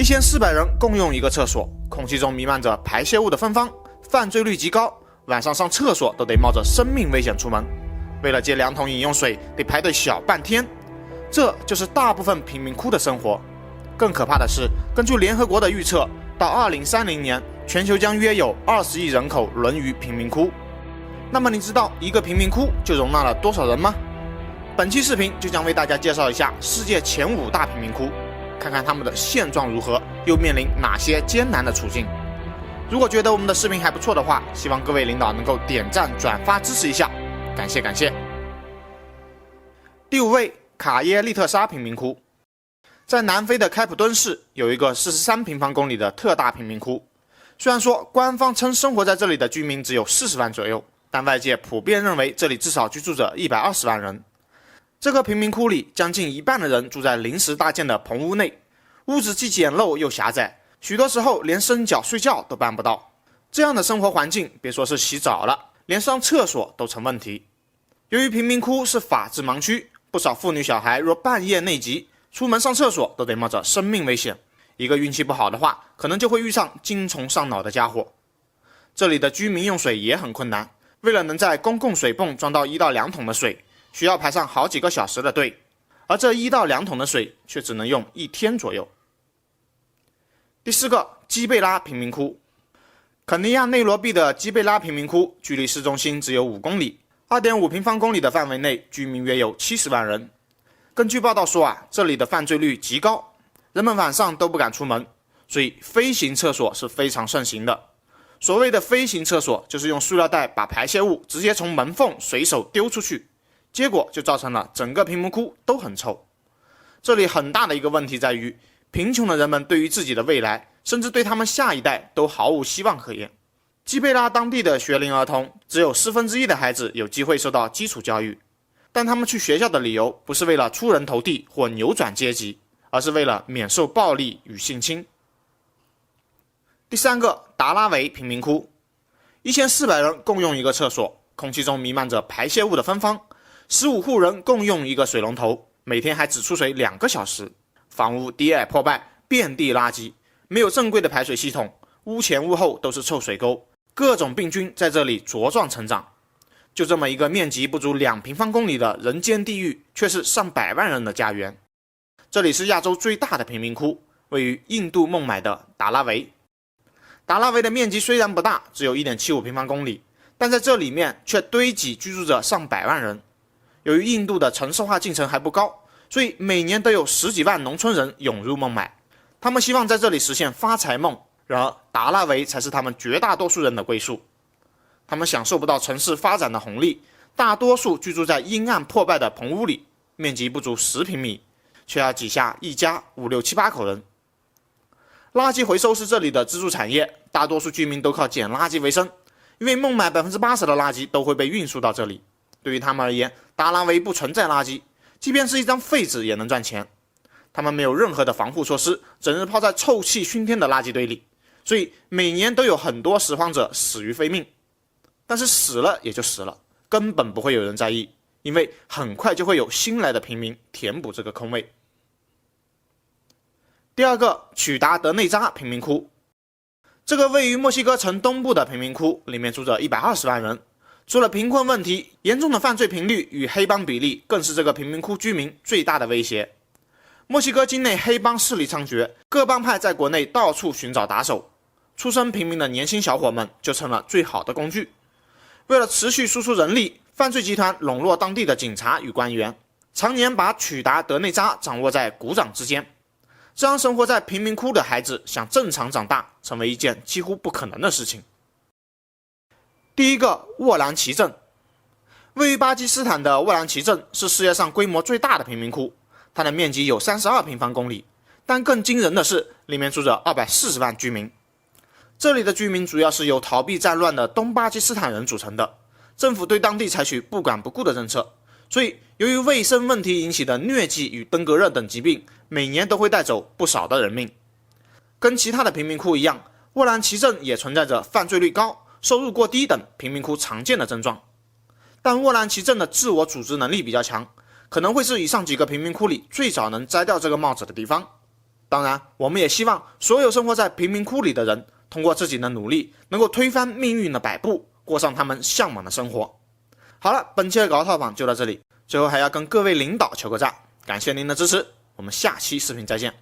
1400人共用一个厕所，空气中弥漫着排泄物的芬芳，犯罪率极高，晚上上厕所都得冒着生命危险出门，为了接2桶饮用水得排队小半天。这就是大部分贫民窟的生活。更可怕的是，根据联合国的预测，到2030年，全球将约有20亿人口沦于贫民窟。那么你知道一个贫民窟就容纳了多少人吗？本期视频就将为大家介绍一下世界前5大贫民窟，看看他们的现状如何，又面临哪些艰难的处境。如果觉得我们的视频还不错的话，希望各位领导能够点赞转发支持一下，感谢感谢。第5位，卡耶利特沙贫民窟。在南非的开普敦市有一个43平方公里的特大贫民窟，虽然说官方称生活在这里的居民只有40万左右，但外界普遍认为这里至少居住着120万人。这个贫民窟里将近一半的人住在临时搭建的棚屋内，屋子既简陋又狭窄，许多时候连伸脚睡觉都办不到。这样的生活环境，别说是洗澡了，连上厕所都成问题。由于贫民窟是法治盲区，不少妇女小孩若半夜内急，出门上厕所都得冒着生命危险，一个运气不好的话，可能就会遇上精虫上脑的家伙。这里的居民用水也很困难，为了能在公共水泵装到1到2桶的水，需要排上好几个小时的队，而这1到2桶的水却只能用1天左右。第4个，基贝拉贫民窟。肯尼亚内罗毕的基贝拉贫民窟距离市中心只有5公里， 2.5平方公里的范围内居民约有70万人。根据报道说这里的犯罪率极高，人们晚上都不敢出门，所以飞行厕所是非常盛行的。所谓的飞行厕所，就是用塑料袋把排泄物直接从门缝随手丢出去，结果就造成了整个贫民窟都很臭。这里很大的一个问题在于，贫穷的人们对于自己的未来，甚至对他们下一代都毫无希望可言。基贝拉当地的学龄儿童只有1/4的孩子有机会受到基础教育，但他们去学校的理由不是为了出人头地或扭转阶级，而是为了免受暴力与性侵。第3个，达拉维贫民窟。1400人共用一个厕所，空气中弥漫着排泄物的芬芳，15户人共用一个水龙头，每天还只出水2个小时，房屋低矮破败，遍地垃圾，没有正规的排水系统，屋前屋后都是臭水沟，各种病菌在这里茁壮成长。就这么一个面积不足2平方公里的人间地狱，却是上百万人的家园。这里是亚洲最大的贫民窟，位于印度孟买的达拉维。达拉维的面积虽然不大，只有 1.75平方公里，但在这里面却堆积居住着上百万人。由于印度的城市化进程还不高，所以每年都有10几万农村人涌入孟买，他们希望在这里实现发财梦，然而达拉维才是他们绝大多数人的归宿。他们享受不到城市发展的红利，大多数居住在阴暗破败的棚屋里，面积不足10平米，却要挤下一家5、6、7、8口人。垃圾回收是这里的支柱产业，大多数居民都靠捡垃圾为生，因为孟买80%的垃圾都会被运输到这里。对于他们而言，达拉维不存在垃圾，即便是一张废纸也能赚钱。他们没有任何的防护措施，整日泡在臭气熏天的垃圾堆里，所以每年都有很多拾荒者死于非命。但是死了也就死了，根本不会有人在意，因为很快就会有新来的平民填补这个空位。第2个，曲达德内扎贫民窟。这个位于墨西哥城东部的贫民窟里面住着120万人，除了贫困问题，严重的犯罪频率与黑帮比例更是这个贫民窟居民最大的威胁。墨西哥境内黑帮势力猖獗，各帮派在国内到处寻找打手，出身平民的年轻小伙们就成了最好的工具。为了持续输出人力，犯罪集团笼络当地的警察与官员，常年把曲达德内扎掌握在股掌之间，这让生活在贫民窟的孩子想正常长大成为一件几乎不可能的事情。第1个，沃兰奇镇。位于巴基斯坦的沃兰奇镇是世界上规模最大的贫民窟，它的面积有32平方公里，但更惊人的是，里面住着240万居民。这里的居民主要是由逃避战乱的东巴基斯坦人组成的，政府对当地采取不管不顾的政策，所以由于卫生问题引起的疟疾与登革热等疾病，每年都会带走不少的人命。跟其他的贫民窟一样，沃兰奇镇也存在着犯罪率高、收入过低等贫民窟常见的症状。但沃兰奇镇的自我组织能力比较强，可能会是以上几个贫民窟里最早能摘掉这个帽子的地方。当然，我们也希望所有生活在贫民窟里的人，通过自己的努力，能够推翻命运的摆布，过上他们向往的生活。好了，本期的搞套坊就到这里，最后还要跟各位领导求个赞，感谢您的支持，我们下期视频再见。